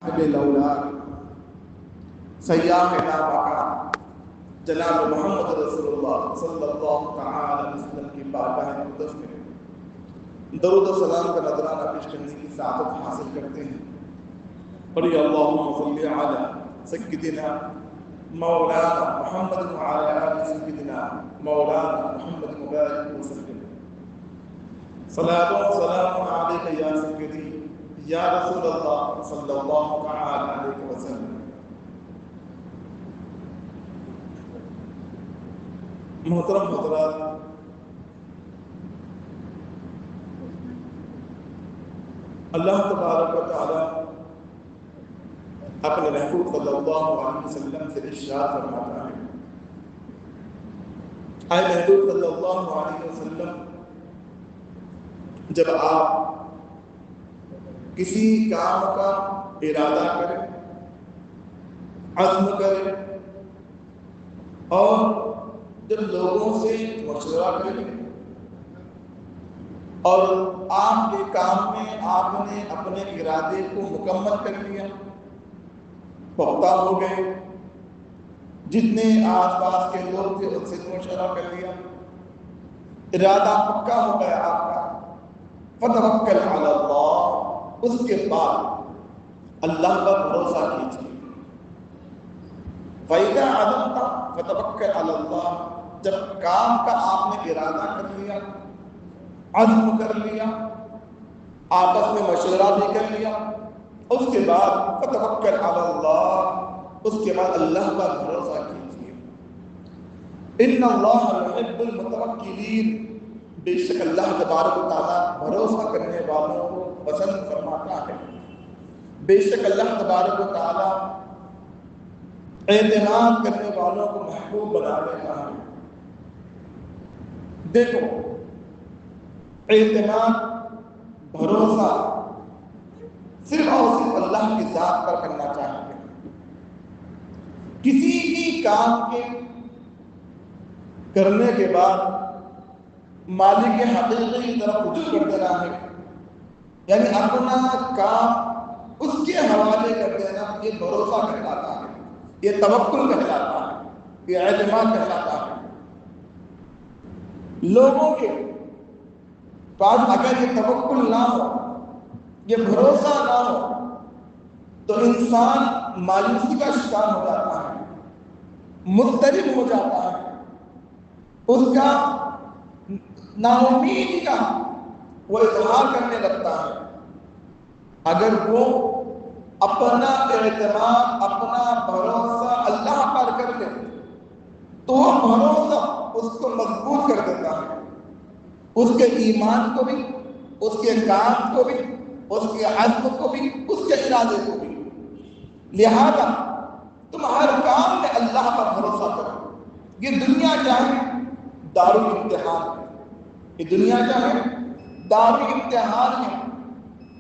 الاولاد سیاحنا مکان جناب محمد رسول اللہ صلی اللہ تعالی علیہ وسلم کی بارگاہ مقدس میں درود و سلام کا نذرانہ پیش کرنے کی سعادت حاصل کرتے ہیں۔ پڑھیے اللہم صلی علی سیدنا مولانا محمد وعلی آل سیدنا مولانا محمد مبارک وسلم۔ صلاۃ و سلام علیک یا سیدی یا رسول اللہ صلی اللہ تعالی علیہ وسلم۔ محترم حضرات، اللہ تبارک و تعالی اپنے محبوب صلی اللہ علیہ وسلم سے ارشاد فرماتا ہے، اے محبوب صلی اللہ علیہ وسلم، جب آپ کسی کام کا ارادہ کریں، عزم کریں اور جب لوگوں سے مشورہ کریں اور آپ کے کام میں آپ نے اپنے ارادے کو مکمل کر لیا، پختہ ہو گئے، جتنے آس پاس کے لوگ تھے ان سے مشورہ کر لیا، ارادہ پکا ہو گیا آپ کا، فتوکل علی اللہ، اس کے بعد اللہ پر بھروسہ کیجیے۔ فَإِذَا عَزَمْتَ فَتَوَكَّلْ عَلَى اللَّهِ، جب کام کا آپ نے ارادہ کر لیا، عزم کر لیا، آپس میں مشورہ بھی کر لیا، اس کے بعد فَتَوَكَّلْ عَلَى اللَّهِ، اس کے بعد اللہ پر بھروسہ کیجیے۔ إِنَّ اللَّهَ يُحِبُّ الْمُتَوَكِّلِينَ، بے شک اللہ تبارک و تعالیٰ بھروسہ کرنے والوں کو پسند فرماتا ہے، بے شک اللہ تبارک و تعالیٰ اعتماد کرنے والوں کو محبوب بنا لیتا ہے۔ دیکھو، اعتماد، بھروسہ صرف اور صرف اللہ کی ذات پر کرنا چاہتے ہیں۔ کسی بھی کام کے کرنے کے بعد مالک حقیقی کی طرف رجوع کر دینا ہے، یعنی اپنا کام اس کے حوالے کر دینا، یہ بھروسہ کہلاتا ہے، یہ توکل کہلاتا ہے، یہ اعتماد کہلاتا ہے۔ لوگوں کے پاس اگر یہ توکل نہ ہو، یہ بھروسہ نہ ہو، تو انسان مایوسی کا شکار ہو جاتا ہے، مضطرب ہو جاتا ہے، اس کا نا امیدی کا وہ اظہار کرنے لگتا ہے۔ اگر وہ اپنا اعتماد، اپنا بھروسہ اللہ پر کر لے تو وہ بھروسہ اس کو مضبوط کر دیتا ہے، اس کے ایمان کو بھی، اس کے کام کو بھی، اس کے عزم کو بھی، اس کے ارادے کو بھی۔ لہذا تم ہر کام میں اللہ پر بھروسہ کرو۔ یہ دنیا کیا ہے؟ دارالامتحان ہے۔ یہ دنیا کیا ہے؟ دارالامتحان ہے۔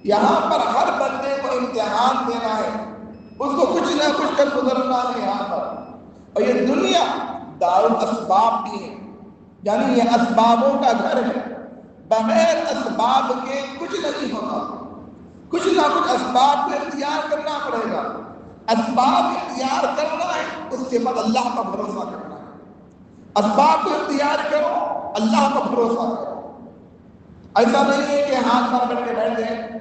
یہاں پر ہر بندے کو امتحان دینا ہے، اس کو کچھ نہ کچھ کر گزرنا ہے یہاں پر۔ اور یہ دنیا دارالاسباب بھی ہے، یعنی یہ اسبابوں کا گھر ہے، بغیر اسباب کے کچھ نہیں ہوتا، کچھ نہ کچھ اسباب کو اختیار کرنا پڑے گا۔ اسباب اختیار کرنا ہے، اس کے بعد اللہ کا بھروسہ کرنا ہے۔ اسباب کو اختیار کرو، اللہ کا بھروسہ کرو۔ ایسا نہیں ہے کہ ہاتھ پر کر کے بیٹھ جائیں،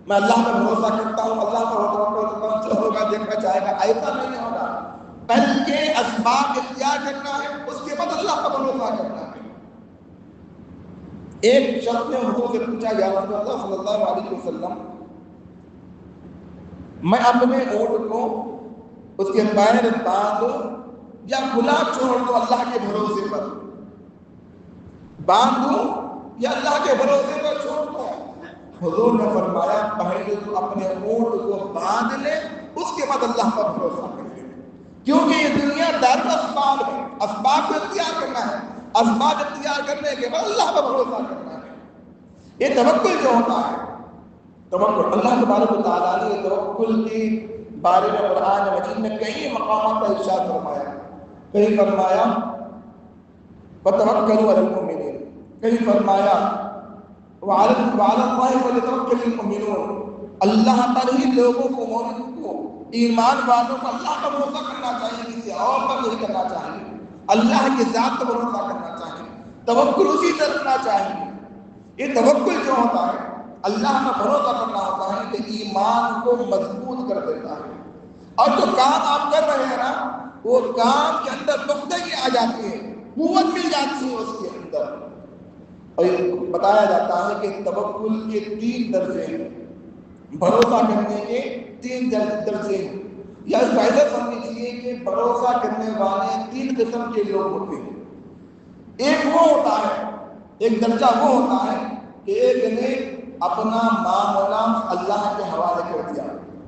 میں اللہ پر بھروسہ کرتا ہوں، اللہ پر توکل کرتا ہوں، جو ہوگا دیکھا جائے گا، ایسا نہیں ہوگا۔ بلکہ اسباب اختیار کرنا ہے، اس کے بعد اللہ کا بھروسہ کرنا ہے۔ ایک شخص نے حضور سے پوچھا، یا رسول اللہ صلی اللہ علیہ وسلم، میں اپنے اونٹ کو اس کے پیر باندھوں یا کھلا چھوڑ دوں اللہ کے بھروسے پر؟ باندھوں یا اللہ کے بھروسے پر چھوڑ دوں؟ حضور نے فرمایا، پہلے تو اپنے اونٹ کو باندھ لے، اس کے بعد اللہ پر بھروسہ کر لے، کیونکہ یہ دنیا دارالاسباب ہے، اسباب کو اختیار کرنا ہے، اسباب اختیار کرنے کے بعد اللہ پر بھروسہ کرنا ہے۔ یہ توکل جو ہوتا ہے، توکل، اللہ تبارک و تعالیٰ نے توکل کے بارے میں قرآن مجید میں کئی مقامات پر ارشاد فرمایا۔ کہیں فرمایا وَتَوَكَّلُوا عَلَى الْمُؤْمِنِينَ، کہیں فرمایا وَعَلَى اللَّهِ فَلْيَتَوَكَّلِ الْمُؤْمِنُونَ، اللہ پر ہی لوگوں کو، مومنوں کو، ایمان والوں کو اللہ پر بھروسہ کرنا چاہیے، کسی اور پر نہیں کرنا چاہیے، اللہ کی ذات پر بھروسہ کرنا چاہیے، توکل اسی سے رکھنا چاہیے۔ یہ توکل جو ہوتا ہے اللہ پر بھروسہ کرنا ہوتا ہے کہ ایمان کو مضبوط کر دیتا ہے، اور جو کام آپ کر رہے ہیں نا وہ کام کے اندر پختگی آ جاتی ہے، قوت مل جاتی ہے اس کے اندر۔ اور یہ بتایا جاتا ہے کہ توکل کے 3 درجے ہیں، بھروسہ کرنے کے 3 درجے ہیں، یا اس فائدہ سمجھیے کہ بھروسہ کرنے والے 3 قسم کے لوگ ہوتے ہیں۔ ایک وہ ہوتا ہے، ایک درجہ وہ ہوتا ہے کہ ایک نے اپنا معاملہ اللہ کے حوالے کر دیا۔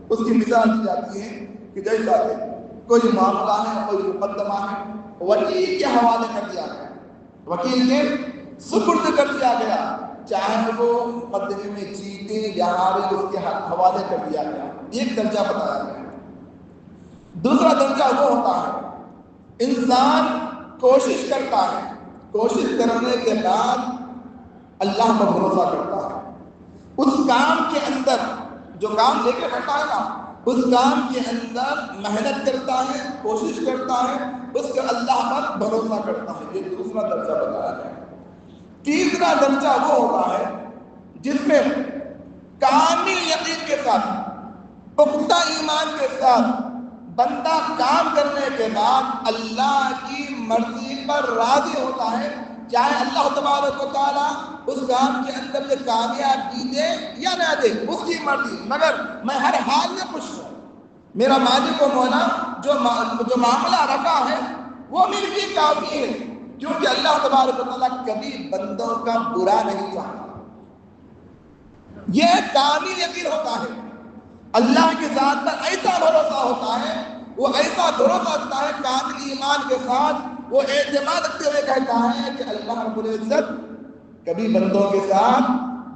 اس کی مثال دی جاتی ہے کہ جیسا کہ کوئی معاملہ ہے، کوئی مقدمہ ہے، وکیل کے حوالے کر دیا گیا، وکیل کے سپرد کر دیا گیا، چاہے وہ مقدمے میں جیتے یا ہارے اس کے حوالے کر دیا گیا، ایک درجہ بتایا گیا۔ دوسرا درجہ وہ ہوتا ہے انسان کوشش کرتا ہے، کوشش کرنے کے بعد اللہ پر بھروسہ کرتا ہے، اس کام کے اندر جو کام لے کے بیٹھا ہے نا اس کام کے اندر محنت کرتا ہے، کوشش کرتا ہے، اس کے اللہ پر بھروسہ کرتا ہے، یہ دوسرا درجہ بتایا گیا۔ تیسرا درجہ وہ ہوتا ہے جس میں کامل یقین کے ساتھ، پختہ ایمان کے ساتھ بندہ کام کرنے کے بعد اللہ کی مرضی پر راضی ہوتا ہے، چاہے اللہ تبارک و تعالیٰ اس کام کے اندر سے کامیابی دے یا نہ دے، اس کی مرضی، مگر میں ہر حال میں خوش ہوں، میرا مالک و مولا جو معاملہ رکھا ہے وہ میرے لیے کافی ہے، کیونکہ اللہ تبارک و تعالیٰ کبھی بندوں کا برا نہیں چاہتا۔ یہ کامل یقین ہوتا ہے، اللہ کی ذات پر ایسا بھروسہ ہوتا ہے، وہ ایسا بھروسہ رکھتا ہے کامل ایمان کے ساتھ، وہ اعتماد رکھتے ہوئے کہتا ہے کہ اللہ رب العزت کبھی بندوں کے ساتھ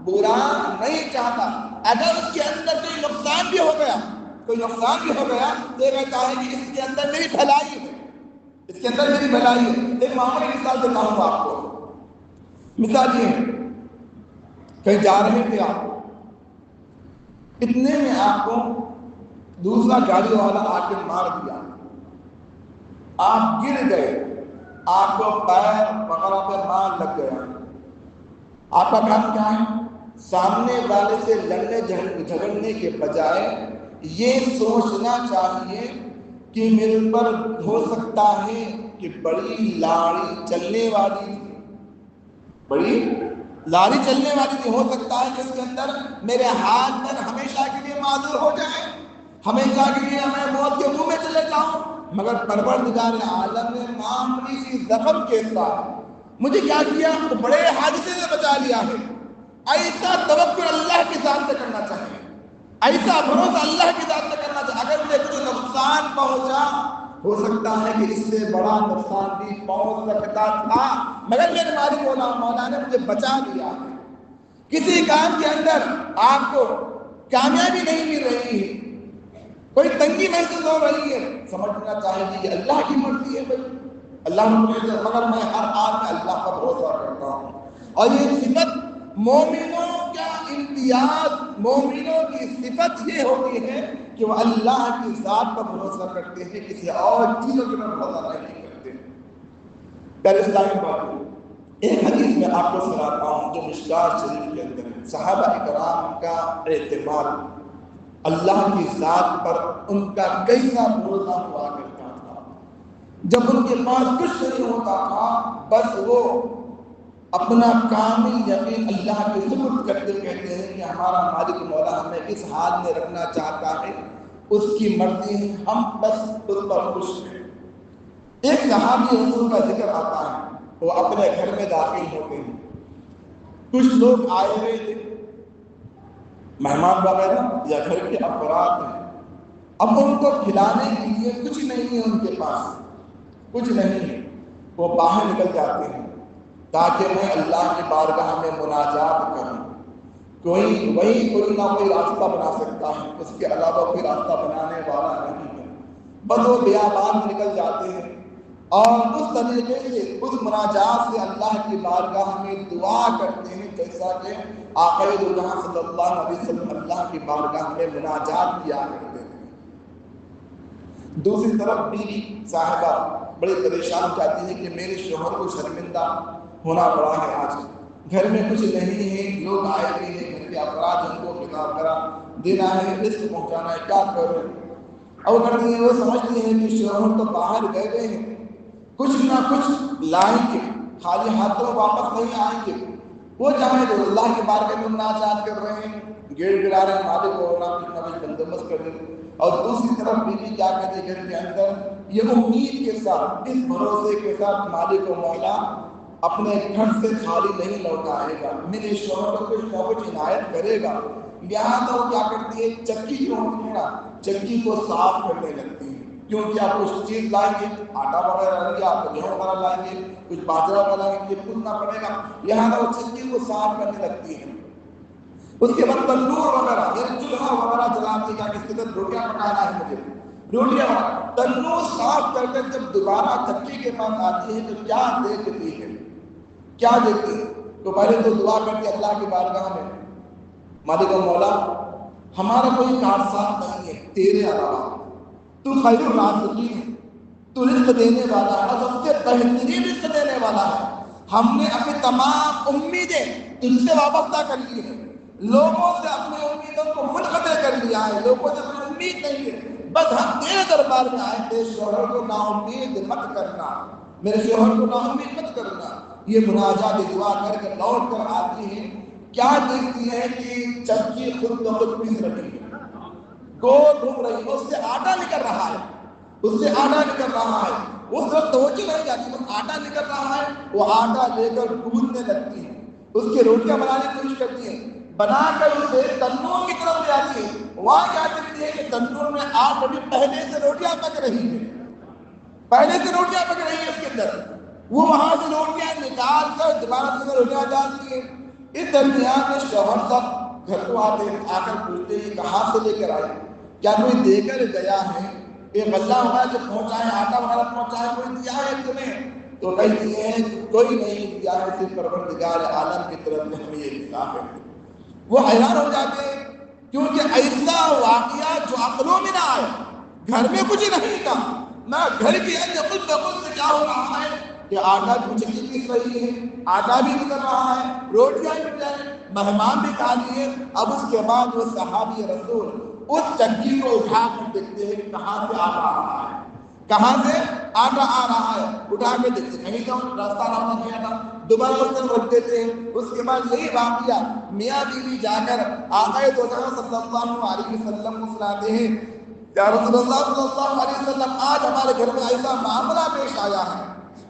برا نہیں چاہتا۔ اگر اس کے اندر کوئی نقصان بھی ہو گیا، کوئی نقصان بھی ہو گیا تو یہ کہتا ہے کہ اس کے اندر میری بھلائی ہے، اس کے اندر میری بھلائی ہے۔ ایک معمولی مثال دیتا ہوں آپ کو، مثال یہ ہے کہیں جا رہے تھے آپ، اتنے میں آپ کو دوسرا گاڑی والا آ کے مار دیا، آپ گر گئے، آپ کو پیر وغیرہ پہ مار لگ گیا، آپ کا کام کیا ہے؟ سامنے والے سے لڑنے جھگڑنے کے بجائے یہ سوچنا چاہیے کہ میرے پر ہو سکتا ہے کہ بڑی لاڑی چلنے والی تھی، بڑی لاڑی چلنے والی تھی، ہو سکتا ہے کہ اس کے اندر میرے ہاتھ پر ہمیشہ کے لیے معذور ہو جائے، ہمیشہ کے لیے میں موت کے منہ میں چلے جاؤں، مگر پروردگار عالم نے معمولی سی زخم کے ساتھ مجھے کیا کیا؟ تو بڑے حادثے سے بچا لیا ہے۔ ایسا توکل اللہ کی ذات سے کرنا چاہیے، ایسا بھروسہ اللہ کی ذات سے کرنا چاہیے۔ اگر مجھے کچھ نقصان پہنچا، ہو سکتا ہے کہ اس سے بڑا نقصان بھی پہنچ سکتا تھا، مگر میرے مالک مولا نے مجھے بچا لیا ہے۔ کسی کام کے اندر آپ کو کامیابی نہیں مل رہی ہے، کوئی تنگی محسوس ہو رہی ہے، سمجھنا چاہیے کہ یہ اللہ کی مرضی ہے، بھائی اللہ نے، مگر میں ہر حال میں اللہ پر بھروسہ کرتا ہوں۔ اور یہ صفت مومنوں کا امتیاز، مومنوں کی صفت یہ ہوتی ہے کہ وہ اللہ کی ذات پر بھروسہ کرتے ہیں، کسی اور چیزوں کے پر بھروسہ نہیں کرتے۔ پہلے اسلامی بات ایک حدیث میں آپ کو سناتا ہوں جو مشکات شریف کے اندر ہے۔ صحابہ کرام کا اعتماد اللہ کی ذات پر ان کا کیسا بھروسہ ہوا کرتا تھا، جب ان کے پاس کچھ نہیں ہوتا تھا بس وہ اپنا کامل یقین اللہ کے سپرد کرتے کہتے ہیں کہ ہمارا مالک مولا ہمیں اس حال میں رکھنا چاہتا ہے، اس کی مرضی ہے، ہم بس اس پر خوش ہیں۔ ایک صحابی حضور کا ذکر آتا ہے، وہ اپنے گھر میں داخل ہوتے ہیں، کچھ لوگ آئے ہوئے تھے، مہمان وغیرہ یا گھر کے افراد ہیں، اب ان کو کھلانے کے لیے کچھ نہیں ہے، ان کے پاس کچھ نہیں ہے، وہ باہر نکل جاتے ہیں تاکہ میں اللہ کی بارگاہ میں مناجات کروں، کوئی نہ کوئی راستہ بنا سکتا ہے، اس کے علاوہ کوئی راستہ بنانے والا نہیں ہے، بس وہ بیابان میں نکل جاتے ہیں اور اس طریقے سے اس مناجات سے اللہ کی بارگاہ میں دعا کرتے ہیں جیسا کہ آقا دو جہاں صلی اللہ علیہ وسلم اللہ کی بارگاہ میں مناجات کیا کرتے تھے۔ دوسری طرف بیوی صاحبہ بڑے پریشان چاہتی ہے کہ میرے شوہر کو شرمندہ ہونا پڑا ہے، آج گھر میں کچھ نہیں ہے، لوگ آئے ہوئے ہیں، گھر کے افراد ان کو خطاب کرا دینا ہے، رزق پہنچانا ہے، کیا کروں؟ اور کرتی ہیں وہ سمجھتی ہیں کہ شوہر تو باہر گئے ہوئے ہیں، کچھ نہ کچھ لائیں گے، خالی ہاتھوں واپس نہیں آئیں گے۔ وہ چاہے تو اللہ کے بارگاہ میں مناجات کر رہے ہیں، گڑ گڑا رہے ہیں، مالک کو کچھ نہ کچھ بندوبست کر دیں۔ اور دوسری طرف بیوی کیا کہتے ہیں گھر کے اندر یہ امید کے ساتھ، اس بھروسے کے ساتھ مالک و مولا اپنے گھر سے خالی نہیں لوٹائے گا، میرے شوہر کو کچھ نہ کچھ عنایت کرے گا۔ یہاں تو کیا کرتی ہے، چکی جو ہوتی ہے نا، چکی کو صاف کرنے لگتی ہے، کیونکہ آپ کچھ چیز لائیں گے، آٹا وغیرہ لائیں گے، آپ گیہوں وغیرہ لائیں گے، کچھ باجرہ وغیرہ لائیں گے، کچھ پڑے گا، یہاں تو چکی کو صاف کرنے لگتی ہے۔ اس کے بعد تندور وغیرہ یعنی چولہا وغیرہ جلاتی ہے کہ اس کے اندر روٹیاں پکانا ہے، مجھے روٹیاں تندور صاف کر کے جب دوبارہ چکی کے پاس آتی ہے تو کیا دیکھتی ہے، کیا دیکھتی ہے؟ تو پہلے تو دعا کرتی اللہ کی بارگاہ میں، مالک و مولا ہمارا کوئی کارساز نہیں ہے تیرے علاوہ، تو خیر الرازقین ہے، تو رزق دینے والا ہے، اور سب سے بہترین رزق دینے والا ہے۔ ہم نے اپنی تمام امیدیں تجھ سے وابستہ کر لی ہیں، لوگوں سے اپنی امیدوں کو منقطع کر لیا ہے، لوگوں سے کوئی امید نہیں ہے، بس ہم تیرے دربار میں آئے تھے، شوہر کو نا امید مت کرنا، میرے شوہر کو نا امید مت کرنا۔ یہ مناجات دعا کر کے لوٹ کر آتی ہیں، کیا دیکھتی ہے کہ چکی خود بخود پیس رہی ہے، گول گھوم رہی ہے، اس سے آٹا نکل رہا ہے، اس سے آٹا نکل رہا ہے، اس وقت توجہ نہیں جاتی، بس آٹا نکل رہا ہے، وہ آٹا لے کر گوندنے لگتی ہے، اس کی روٹیاں بنانے کی کوشش کرتی ہیں، بنا کر اسے تندور کی طرف لے آتی ہے، وہاں کیا دیکھتی ہے کہ تندور میں آلریڈی پہلے سے روٹیاں پک رہی ہیں، پہلے سے روٹیاں پک رہی ہیں اس کے اندر، وہ وہاں سے روٹیاں نکال کر دوبارہ سے روٹیاں ڈالتی ہیں۔ اس درمیان میں شوہر صاحب گھر کو آتے ہیں، آ کر پوچھتے ہیں کہاں سے لے کر آئے، کیا کوئی دے کر گیا ہے، یہ غلہ وغیرہ جو پہنچائے، آٹا وغیرہ پہنچائے، کوئی دیا ہے تمہیں؟ تو کہتی ہیں کوئی نہیں دیا ہے، صرف پروردگار عالم کی طرف سے ہمیں یہ ملا ہے۔ وہ حیران ہو جاتے ہیں کیونکہ ایسا واقعہ جو عقلوں میں نہ آئے، گھر میں کچھ نہیں تھا، نہ گھر کے اندر خود بخود سے کیا ہو رہا ہے کہ آٹا بھی چکی پیس رہی ہے، آٹا بھی نکل رہا ہے، روٹیاں بھی مل، مہمان بھی کھا لیے۔ اب اس کے بعد وہ صحابی رسول اس چکی کو اٹھا کر دیکھتے ہیں کہاں سے آ رہا ہے، کہاں سے آٹا آ رہا ہے، اٹھا کے دیکھتے کہیں تو راستہ نہ کیا تھا، دوبارہ اس طرف رکھ دیتے ہیں۔ اس کے بعد یہی واقعہ میاں بیوی جا کر آقا دو جہاں صلی اللہ علیہ وسلم کو سناتے ہیں، یا رسول اللہ صلی اللہ علیہ وسلم آج ہمارے گھر میں ایسا معاملہ پیش آیا ہے،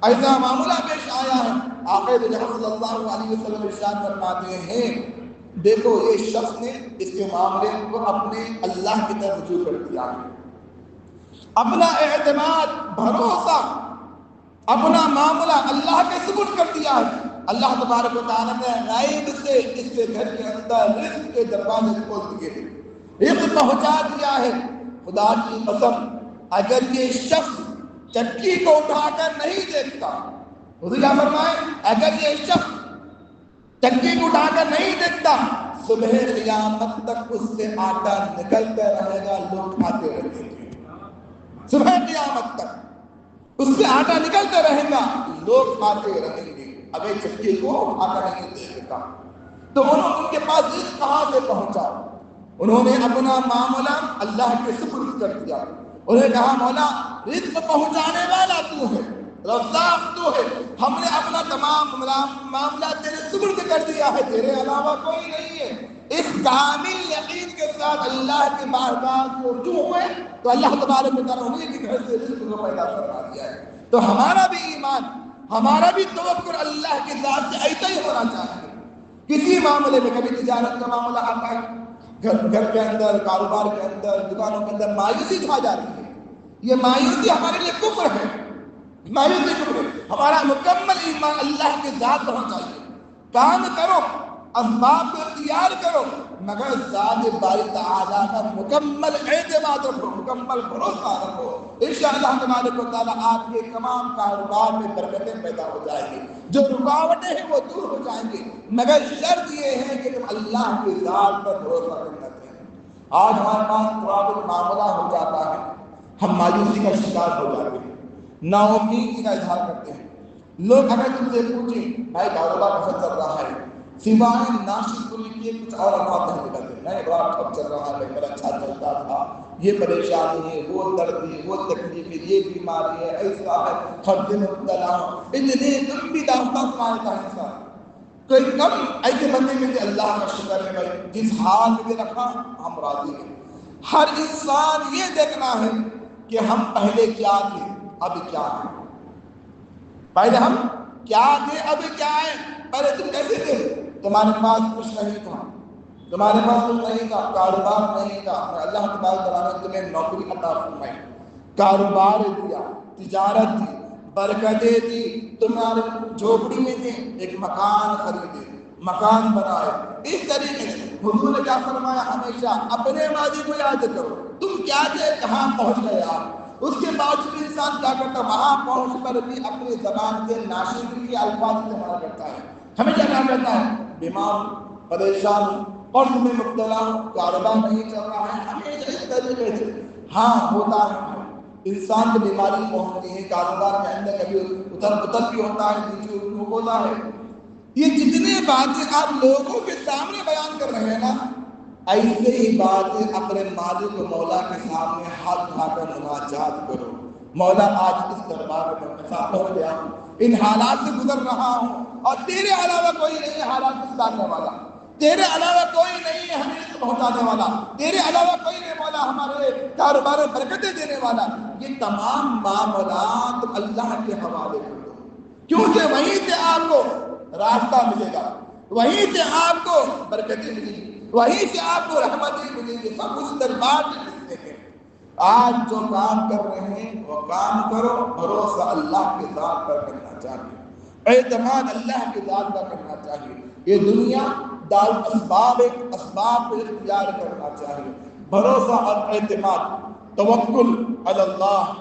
ایسا معاملہ پیش آیا ہے۔ آقا دو جہاں صلی اللہ علیہ وسلم ارشاد فرماتے ہیں دیکھو یہ شخص نے اس کے معاملے کو اپنے اللہ کی طرف رجوع کر دیا ہے، اپنا اعتماد، بھروسہ، اپنا معاملہ اللہ کے سپرد کر دیا ہے۔ اللہ تبارک و تعالیٰ نے غیب سے اس کے گھر کے اندر رزق کے دروازے کھول دیے، رزق پہنچا دیا ہے۔ خدا کی قسم اگر یہ شخص چکی کو اٹھا کر نہیں دیکھتا، حضور کیا فرمائے، اگر یہ شخص چکی کو اٹھا کر نہیں دیکھتا، صبح قیامت تک اس سے آٹا نکلتا رہے گا، لوگ کھاتے رہیں گے، صبح قیامت تک اس سے آٹا نکلتا رہے گا، لوگ کھاتے رہیں گے۔ اب ایک چکی کو اٹھا کر نہیں دیکھتا تو ان کے پاس رزق کہاں سے پہنچا؟ انہوں نے اپنا معاملہ اللہ کے سپرد کر دیا، انہوں نے کہا مولا رزق پہنچانے والا تو ہے، رزاق تو ہے، ہم نے اپنا تمام معاملہ تیرے سپرد کر دیا ہے، تیرے علاوہ کوئی نہیں ہے۔ اس کامل یقین کے ساتھ اللہ کی بارگاہ کو رجوع ہوئے تو اللہ تبارک و تعالیٰ انہیں کے گھر سے رزق کو پیدا کروا دیا ہے۔ تو ہمارا بھی ایمان، ہمارا بھی توکل اللہ کی ذات سے ایسا ہی ہونا چاہیے۔ کسی معاملے میں کبھی تجارت کا معاملہ آتا ہے، گھر کے اندر، کاروبار کے اندر، دکانوں کے اندر مایوسی چھا جاتی ہے، یہ مایوسی ہمارے لیے کفر ہے، مایوسی کفر ہے۔ ہمارا مکمل ایمان اللہ کی ذات ہونا چاہیے، کام کرو اسباب کو اختیار کرو، مگر ذات باری تعالیٰ کا مکمل اعتماد رکھو، مکمل بھروسہ رکھو، انشاءاللہ تبارک و تعالیٰ آپ کے تمام کاروبار میں برکتیں پیدا ہو جائیں گی، جو رکاوٹیں ہیں وہ دور ہو جائیں گی، مگر شرط یہ ہے کہ تم اللہ کی ذات پر بھروسہ کرنا چاہیے۔ آج ہمارے پاس تھوڑا کچھ معاملہ ہو جاتا ہے، ہم مایوسی کا شکار ہو جاتے ہیں، نا امیدی کا اظہار کرتے ہیں۔ لوگ اگر تم سے پوچھیں بھائی کاروبار کیسا چل رہا ہے، سوائے ناشی پوری کے کچھ اور بات نہیں کرتے، نہیں بڑا ٹھپ چل رہا ہے، بڑا اچھا چلتا تھا، یہ پریشانی ہے، وہ درد ہے، وہ تکلیف ہے، یہ بیماری ہے، ایسا ہے، خرچ میں مبتلا ہوں، اتنی لمبی داستان سناتا ہے انسان۔ کوئی کم ایسے بندے میں سے اللہ کا شکر ہے بھائی جس حال میں رکھا ہم راضی ہیں۔ ہر انسان یہ دیکھنا ہے کہ ہم پہلے کیا تھے اب کیا ہیں، پہلے ہم کیا تھے اب کیا ہے، پہلے تم کیسے تھے، تمہارے پاس کچھ نہیں تھا، تمہارے پاس کچھ نہیں تھا، کاروبار نہیں تھا، اللہ تبارک تعالیٰ نے تمہیں نوکری عطا فرمائی، کاروبار دیا، تجارت دی، برکتیں دی، تمہارے جھوپڑی میں تھے ایک مکان خریدے، مکان بنائے، اس طریقے سے حضور نے کیا فرمایا، ہمیشہ اپنے ماضی کو یاد کرو، تم کیا تھے کہاں پہنچ گئے آپ۔ اس کے باوجود انسان کیا کرتا ہے، وہاں پہنچ کر بھی اپنی زبان سے ناشکری کے الفاظ استعمال کرتا ہے، ہمیشہ کیا کرتا ہے، بیمار، پریشان، قرض میں مبتلا، کاروبار نہیں چل رہا ہے، ہمیشہ اس طریقے سے۔ ہاں ہوتا ہے، انسان کو بیماری پہنچتی ہے، کاروبار میں اندر کبھی اتر پتر بھی ہوتا ہے، نیچے اوپر ہوتا ہے۔ یہ جتنے باتیں آپ لوگوں کے سامنے بیان کر رہے ہیں نا، ایسے ہی باتیں اپنے مالک و مولا کے سامنے ہاتھ اٹھا کر مناجات کرو، مولا آج اس دربار میں مسافر ہو گیا ہوں، ان حالات سے گزر رہا ہوں، اور تیرے علاوہ کوئی نہیں ہے حالات کو سدھارنے والا، تیرے علاوہ کوئی نہیں ہے ہمیں رزق پہنچانے والا، تیرے علاوہ کوئی نہیں مولا ہمارے کاروبار میں برکتیں دینے والا۔ یہ تمام معاملات اللہ کے حوالے کر دو، کیونکہ وہیں سے آپ کو راستہ ملے گا، وہیں سے آپ کو برکتیں ملیں گی، وہیں سے آپ کو رحمتیں ملیں گی، سب اس دربار کے حصے ہیں۔ آج جو کام کر رہے ہیں وہ کام کرو، بھروسہ اللہ کے ذات پر کرنا چاہیے، اعتماد اللہ کے ذات پر کرنا چاہیے۔ یہ دنیا دار اسباب ہے، اسباب کو اختیار کرنا چاہیے، بھروسہ اور اعتماد، توکل علی اللہ،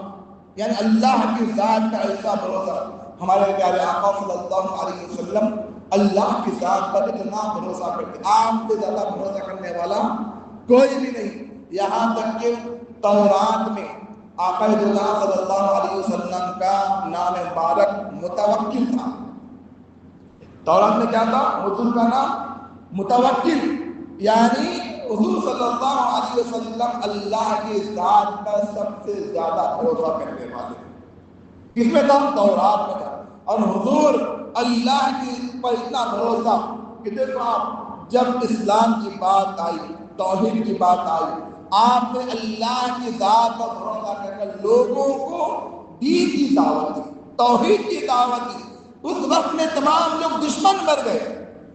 یعنی اللہ کی ذات کا ایسا بھروسہ۔ ہمارے پیارے آقا صلی اللہ علیہ وسلم اللہ کی ذات پر اتنا بھروسہ کرتے، آپ سے زیادہ بھروسہ کرنے والا کوئی بھی نہیں، یہاں تک کہ تورات میں آقا اللہ صلی اللہ علیہ وسلم کا نام مبارک متوکل تھا۔ تورات میں کیا تھا، حضور کا نام متوکل، یعنی حضور صلی اللہ علیہ وسلم اللہ کی ذات پر سب سے زیادہ بھروسہ کرنے والے، اس میں تھا تورات میں تھا۔ اور حضور اللہ کی پر اتنا بھروسہ کہ دیکھو آپ جب اسلام کی بات آئی، توحید کی بات آئی، آپ نے اللہ کی ذات پر بھروسہ کر کر لوگوں کو دین کی دعوت دی، توحید کی دعوت دی۔ اس وقت میں تمام لوگ دشمن بن گئے،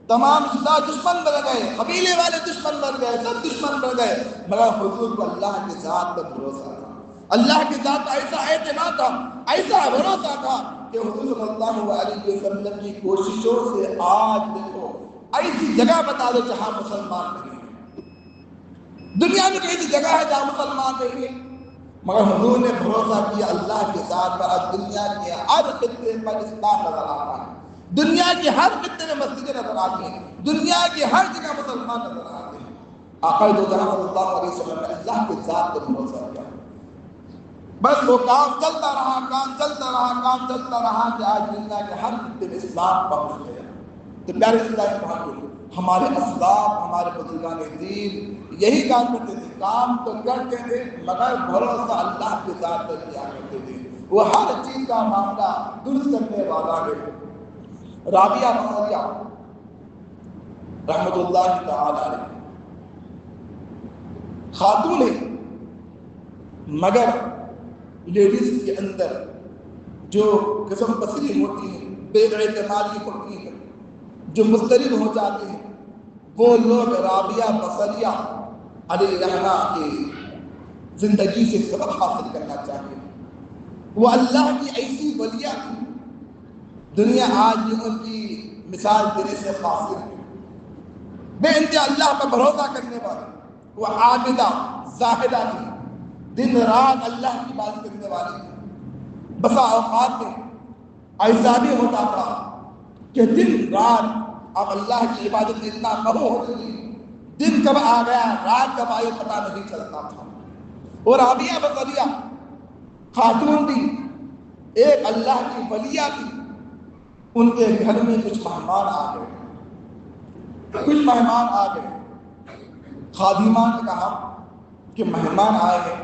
تمام رشتہ دشمن بن گئے، قبیلے والے دشمن بن گئے، سب دشمن بن گئے، مگر حضور کو اللہ کی ذات پر بھروسہ تھا، اللہ کی ذات کا ایسا اعتماد تھا، ایسا بھروسہ تھا کہ حضور صلی اللہ علیہ وسلم کی کوششوں سے آج دیکھو ایسی جگہ بتا دو جہاں مسلمان نہیں ہیں، دنیا میں کئی جگہ ہے جہاں مسلمان نہیں ہیں، مگر حضور نے بھروسہ کیا اللہ کی ذات پر۔ آج دنیا کے ہر خطے پر اسلام نظر آ رہا ہے، دنیا کے ہر خطے میں مسجدیں نظر آتی ہیں، دنیا کی ہر جگہ مسلمان نظر آتے ہیں۔ آقا دو جہاں صلی اللہ علیہ وسلم نے اللہ کی ذات پر بھروسہ کیا، بس وہ کام چلتا رہا، کام چلتا رہا، کام چلتا رہا کہ آج دنیا کے ہر خطے میں اسلام پہنچ گیا۔ تو پیارے اسلام بھائیو، ہمارے اسلاف، ہمارے بزرگان دین یہی کام کرتے تھے، کام تو کرتے تھے مگر بھروسہ اللہ کے ذات پر کیا کرتے تھے، وہ ہر چیز کا معاملہ درست کرنے والا ہے۔ رابعہ بصریہ رحمۃ اللہ تعالی علیہ خاتون ہے، مگر لیڈیز کے اندر جو قسم پسری ہوتی ہے، بے اعتمادی ہوتی ہے، جو مضطرب ہو جاتے ہیں، وہ لوگ رابعہ بصریہ علیہ رحمہ کی زندگی سے سبق حاصل کرنا چاہیے۔ وہ اللہ کی ایسی ولیہ تھی، دنیا آج بھی ان کی مثال دینے سے قاصر ہے۔ بے انتہا اللہ پر بھروسہ کرنے والی، وہ عابدہ زاہدہ تھی، دن رات اللہ کی عبادت کرنے والی تھی۔ بسا اوقات میں ایسا بھی ہوتا تھا کہ دن رات اب اللہ کی عبادت میں اتنا مغروم ہوتی تھی، دن کب آ گیا رات کب آئی پتہ نہیں چلتا تھا۔ اور رابعہ بصریہ خاتون تھی، ایک اللہ کی ولیہ تھی، ان کے گھر میں کچھ مہمان آ گئے۔ خادمہ نے کہا کہ مہمان آئے ہیں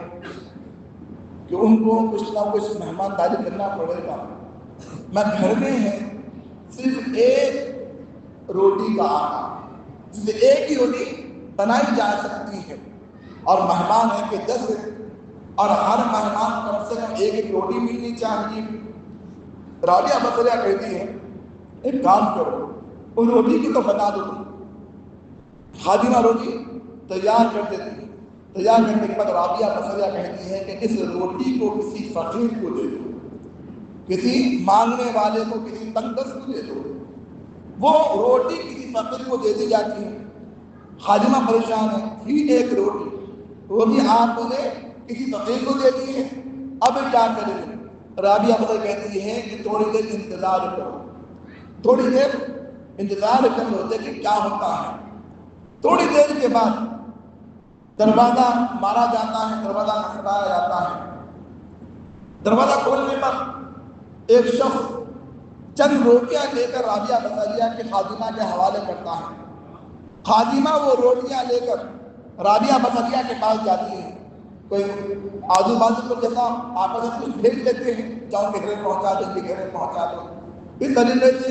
کہ ان کو کچھ نہ کچھ مہمانداری کرنا پڑے گا، میں گھر میں ہے صرف ایک روٹی کا آٹا، جسے ایک ہی روٹی بنائی جا سکتی ہے، اور مہمان ہے کہ 10 اور ہر مہمان کم سے کم ایک روٹی ملنی چاہیے۔ رابعہ بصریہ کہتی ہے ایک کام کرو، ان روٹی کی تو بنا دو۔ خادمہ روٹی تیار کر دیتی ہے، تیار کرنے کے بعد رابعہ بصریہ کہتی ہے کہ اس روٹی کو کسی فقیر کو دے دو، کسی مانگنے والے کو، کسی تنگدست کو دے دو۔ وہ روٹی کسی فقیر کو دے دی جاتی ہے۔ خادمہ پریشان ہے، ہی ایک روٹی، وہ بھی آپ نے کسی فقیر کو دے دی ہے، اب کیا کریں گے؟ رابعہ بصریہ کہتی ہے کہ تھوڑی دیر انتظار کرو، تھوڑی دیر انتظار کر لو، دیکھیں کیا ہوتا ہے۔ تھوڑی دیر کے بعد دروازہ مارا جاتا ہے، دروازہ کھٹکھٹایا جاتا ہے۔ دروازہ کھولنے پر ایک شخص چند روٹیاں لے کر رابعہ بصریہ کے خادمہ کے حوالے کرتا ہے۔ خادمہ وہ روٹیاں لے کر رابعہ بصریہ کے پاس جاتی ہے۔ کوئی آزو بازو کو جیسا آپس میں کچھ بھیج لیتے ہیں، جاؤ کہ گھر پہنچا دو، کہ گھر پہنچا دو، اس طریقے سے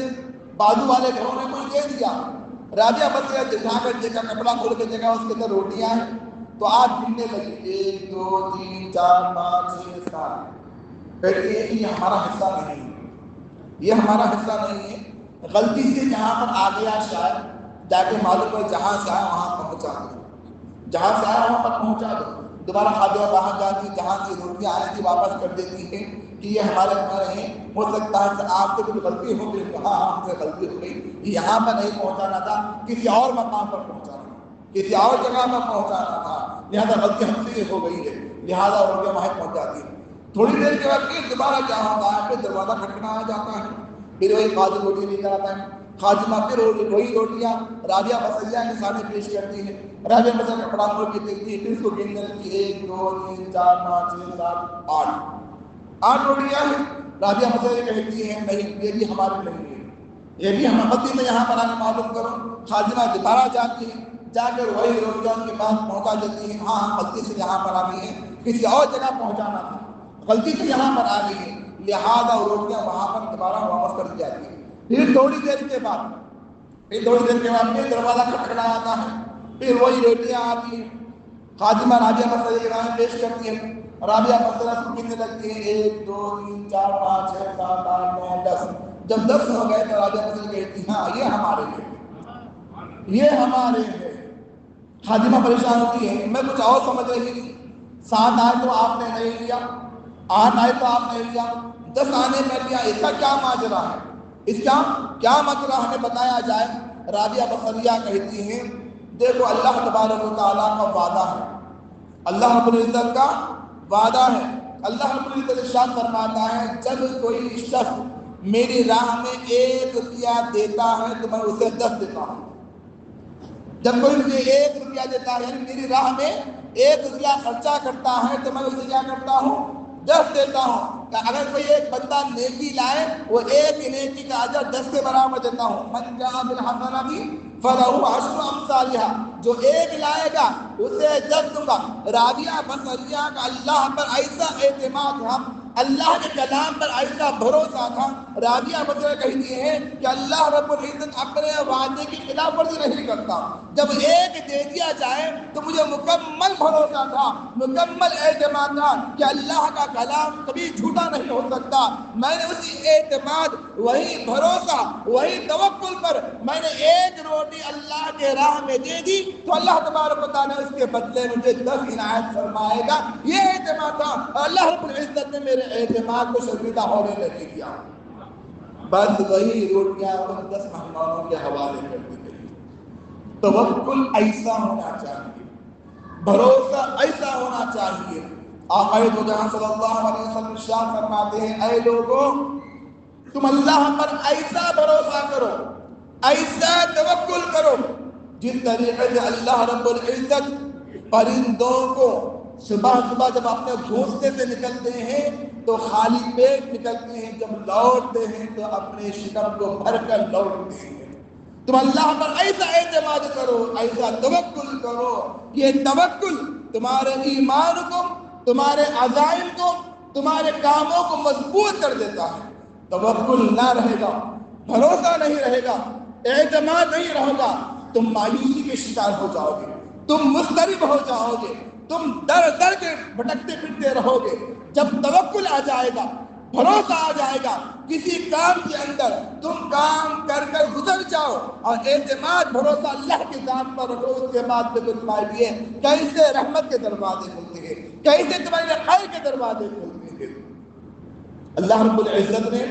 بازو والے گھروں نے کچھ دے دیا۔ رابعہ بصریہ جا کر دیکھا، کپڑا کھول کے دیکھا، اس کے اندر روٹیاں ہیں، تو آپ گننے لگی 1 2 3 4 5 6 7، کہتی ہے کہ یہ ہمارا حصہ نہیں ہے، یہ ہمارا حصہ نہیں ہے، غلطی سے جہاں پر آ گیا شاید جا کے معلوم ہے جہاں سے آیا وہاں پہنچا دو، جہاں سے آیا وہاں پر پہنچا دو۔ دوبارہ خادمہ باہر جاتی، جہاں سے روٹیاں آئی تھی واپس کر دیتی ہے کہ یہ ہمارے گھر ہیں، ہو سکتا ہے کہ آپ سے کوئی غلطی ہو گئی، ہاں ہم سے غلطی ہو گئی، یہاں پر نہیں پہنچانا تھا، کسی اور مقام پر پہنچانا تھا، کسی اور جگہ پر پہنچانا تھا، لہٰذا غلطی ہم سے ہو گئی ہے، لہٰذا روٹیاں وہاں پہنچ جاتی ہیں۔ تھوڑی دیر کے بعد پھر دوبارہ کیا ہوتا ہے، پھر دروازہ کھٹکھٹایا جاتا ہے، پھر وہی خادم روٹی لے کر آتا ہے۔ خادمہ پھر وہی روٹیاں رابعہ بصریہ کے سامنے پیش کرتی ہے۔ رابعہ بصریہ کپڑا کھول کے دیکھتی ہے، پھر اس کو گننے لگتی ہے 1 2 3 4 5 6 7 8 روٹیاں ہیں۔ رابعہ بصریہ کہتی ہے نہیں، یہ بھی ہماری نہیں ہے، یہ بھی ہم غلطی میں یہاں پر آنے معلوم کرو۔ خادمہ دوبارہ جاتی ہے، جا کر وہی روٹیاں ان کے پاس پہنچا دیتی ہیں، ہاں غلطی سے یہاں پر آ گئی ہیں، کسی اور جگہ پہنچانا تھا، غلطی سے یہاں پر آ گئی ہے، لہٰذا روٹیاں وہاں پر دوبارہ واپس کر دی جاتی ہیں۔ پھر تھوڑی دیر کے بعد پھر دروازہ کھٹکھٹایا جاتا ہے، پھر وہی روٹیاں آتی ہیں۔ خادمہ رابعہ بصریہ کے سامنے پیش کرتی ہے، رابعہ بصریہ کو گننے لگتی ہے 1 2 3 4 5 6 7 8 9 10۔ جب 10 ہو گئے تو رابعہ بصریہ کہتی ہے ہاں یہ ہمارے ہیں، یہ ہمارے ہیں۔ خادمہ پریشان ہوتی ہے، میں کچھ اور سمجھ رہی تھی، 7 آئے تو آپ نے نہیں لیا، 8 آئے تو آپ نے لیا، 10 آنے پر لیا، اس کا کیا ماجرا ہے، اس کا کیا ماجرا ہمیں بتایا جائے۔ رابعہ بصریہ کہتی ہیں دیکھو اللہ تبارک و تعالیٰ کا وعدہ ہے، اللہ رب العزت کا وعدہ ہے، اللہ رب العزت ارشاد فرماتا ہے جب کوئی شخص میری راہ میں 1 روپیہ دیتا ہے تو میں اسے 10 دیتا ہوں۔ جب کوئی مجھے 1 روپیہ دیتا ہے، یعنی میری راہ میں 1 روپیہ خرچہ کرتا ہے تو میں اسے کیا کرتا ہوں، 10 دیتا ہوں۔ کہ اگر کوئی ایک بندہ نیکی لائے، وہ ایک نیکی کا اجر 10 کے برابر دیتا ہوں۔ من جاء بالحسنۃ فلہ عشر امثالھا، جو 1 لائے گا اسے 10 دوں گا۔ رابعہ بصریہ کا اللہ پر ایسا اعتماد تھا، اللہ کے کلام پر ایسا بھروسہ تھا۔ رابعہ بصریہ کہتی ہے کہ اللہ رب العزت اپنے وعدے کی خلاف ورزی نہیں کرتا، جب 1 دے دیا جائے تو مجھے مکمل بھروسہ تھا، مکمل اعتماد تھا کہ اللہ کا کلام کبھی جھوٹا نہیں ہو سکتا۔ میں نے اسی اعتماد، وہی بھروسہ، وہی توکل پر میں نے 1 روٹی اللہ کے راہ میں دے دی تو اللہ تبارک و تعالیٰ اس کے بدلے مجھے 10 عنایت فرمائے گا، یہ اعتماد تھا۔ اللہ رب العزت نے میرے اعتماد کو شرمندہ ہونے نہیں دیا، بس وہی روٹیاں ان 10 مہمانوں کے حوالے کر دی گئی۔ توکل ایسا ہونا چاہیے، بھروسہ ایسا ہونا چاہیے۔ آقا دو جہاں صلی اللہ علیہ وسلم ارشاد فرماتے ہیں، اے لوگوں تم اللہ پر ایسا بھروسہ کرو، ایسا توکل کرو جس طریقے سے اللہ رب العزت پرندوں کو صبح صبح جب اپنے گھونسلے سے نکلتے ہیں تو خالی پیٹ نکلتے ہیں، جب لوٹتے ہیں تو اپنے شکم کو بھر کر لوٹتے ہیں۔ تم اللہ پر ایسا اعتماد کرو، ایسا توکل کرو، یہ توکل تمہارے ایمان کو، تمہارے عزائم کو، تمہارے کاموں کو مضبوط کر دیتا ہے۔ توکل نہ رہے گا، بھروسہ نہیں رہے گا، اعتماد نہیں رہے گا، تم مایوسی کے شکار ہو جاؤ گے، تم مضطرب ہو جاؤ گے، تم در در کے بھٹکتے پھرتے رہو گے۔ جب توکل آ جائے گا، بھروسہ آ جائے گا، کسی کام کے اندر تم کام کر کر گزر جاؤ اور اعتماد بھروسہ اللہ کے ذات پر رکھو، اس کے بعد میں فرمائیے کیسے رحمت کے دروازے کھلتے ہیں، کیسے تمہارے خیر کے دروازے کھلتے ہیں۔ اللہ رب العزت نے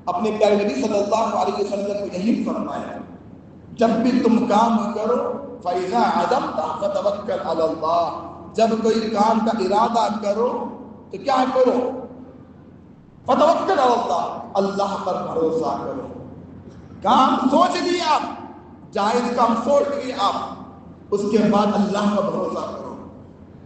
اپنے پیارے نبی صلی اللہ علیہ وسلم کو یہی فرمایا، جب بھی تم کام کرو فَإِذَا عَزَمْتَ فَتَوَكَّلْ عَلَى اللَّهِ، جب کوئی کام کا ارادہ کرو تو کیا کرو؟ فَتَوَكَّلْ عَلَى اللَّهِ، اللہ پر بھروسہ کرو۔ کام سوچ لیا آپ، جائز کام سوچ لیا آپ، اس کے بعد اللہ پر بھروسہ کرو۔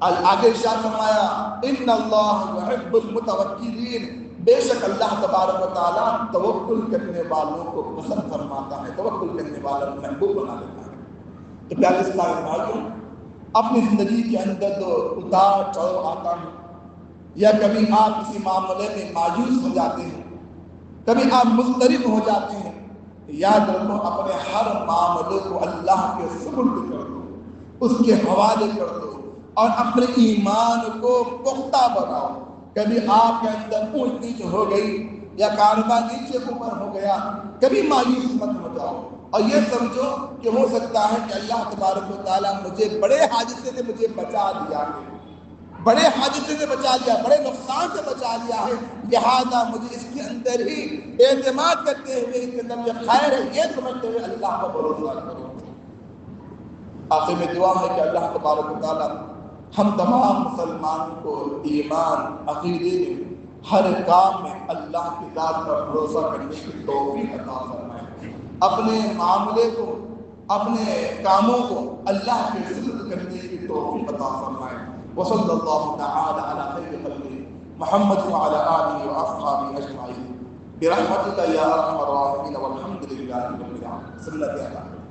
آگے ارشاد فرمایا ان اللہ یحب المتوکلین، بے شک اللہ تبارک و تعالیٰ توکل کرنے والوں کو پسند فرماتا ہے، توکل کرنے والوں کو محبوب بنا دیتا ہے۔ تو پیارے اسلامی بھائیوں، اپنی زندگی کے اندر جو اتار چڑھاؤ آتا ہے، یا کبھی آپ کسی معاملے میں مایوس ہو جاتے ہیں، کبھی آپ مضطرب ہو جاتے ہیں، یاد رکھو اپنے ہر معاملے کو اللہ کے سپرد کر دو، اس کے حوالے کر دو اور اپنے ایمان کو پختہ بناؤ۔ کبھی آپ کے اندر اونچ نیچ ہو گئی یا کاروبار نیچے اوپر ہو گیا، کبھی مایوس مت ہو جاؤ اور یہ سمجھو کہ ہو سکتا ہے کہ اللہ تبارک و تعالیٰ مجھے بڑے حادثے سے مجھے بچا دیا ہے، بڑے حادثے سے بچا لیا، بڑے نقصان سے بچا لیا ہے، لہذا مجھے اس کے اندر ہی اعتماد کرتے ہوئے اس کے اندر یہ خیر ہے یہ سمجھتے ہوئے اللہ پر بھروسہ کرو۔ آخر میں دعا ہے کہ اللہ تبارک و تعالیٰ ہم تمام مسلمانوں کو ایمان عقیدے میں ہر کام میں اللہ کی ذات پر بھروسہ کرنے کی توفیق عطا فرمائے، اپنے معاملے کو، اپنے کاموں کو اللہ کے سپرد کرنے کی توفیق عطا فرمائے۔ وصلی اللہ تعالی علی خیر خلقہ محمد وعلی آلہ واصحابہ اجمعین برحمتک یا ارحم الراحمین والحمد للہ رب العالمین۔